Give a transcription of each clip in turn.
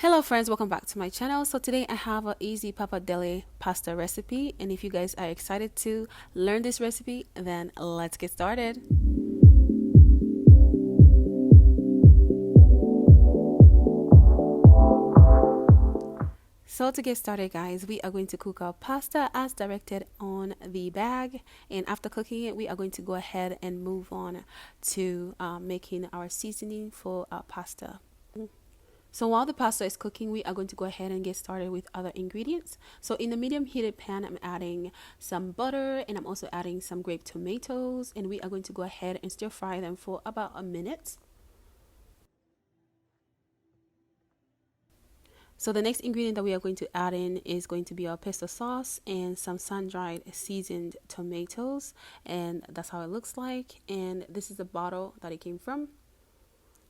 Hello friends, welcome back to my channel. So today I have an easy pappardelle pasta recipe, and if you guys are excited to learn this recipe, then let's get started. So to get started guys, we are going to cook our pasta as directed on the bag, and after cooking it we are going to go ahead and move on to making our seasoning for our pasta. So while the pasta is cooking, we are going to go ahead and get started with other ingredients. So in the medium heated pan, I'm adding some butter, and I'm also adding some grape tomatoes, and we are going to go ahead and stir fry them for about a minute. So the next ingredient that we are going to add in is going to be our pesto sauce and some sun-dried seasoned tomatoes, and that's how it looks like. And this is the bottle that it came from.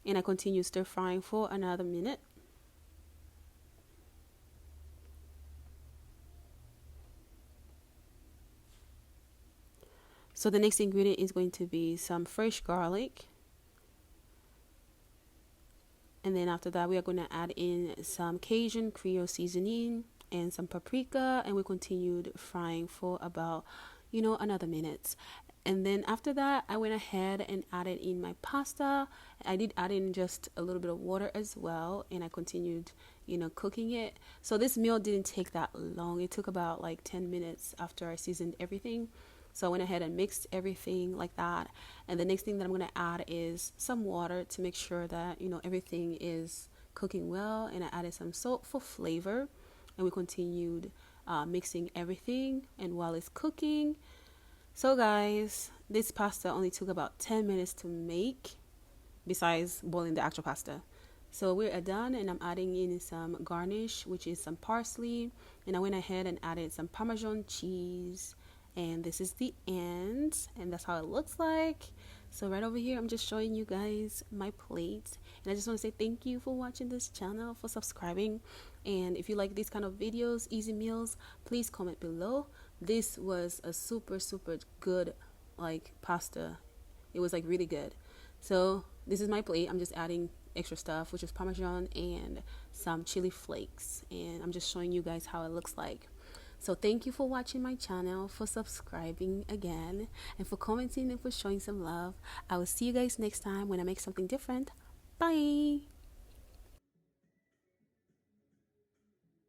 And I continue stir frying for another minute. So the next ingredient is going to be some fresh garlic. And then after that, we are going to add in some Cajun creole seasoning and some paprika, and we continued frying for about, another minute. And then after that, I went ahead and added in my pasta. I did add in just a little bit of water as well, and I continued, cooking it. So this meal didn't take that long. It took about like 10 minutes after I seasoned everything. So I went ahead and mixed everything like that. And the next thing that I'm going to add is some water to make sure that, everything is cooking well. And I added some salt for flavor. And we continued mixing everything. And while it's cooking, so guys, this pasta only took about 10 minutes to make, besides boiling the actual pasta. So we're done, and I'm adding in some garnish, which is some parsley. And I went ahead and added some Parmesan cheese. And this is the end, and that's how it looks like. So right over here, I'm just showing you guys my plate, and I just want to say thank you for watching this channel, for subscribing. And if you like these kind of videos, easy meals, please comment below. This was a super good pasta. It was really good. So this is my plate. I'm just adding extra stuff, which is Parmesan and some chili flakes, and I'm just showing you guys how it looks like. So thank you for watching my channel, for subscribing again, and for commenting and for showing some love. I will see you guys next time when I make something different. Bye.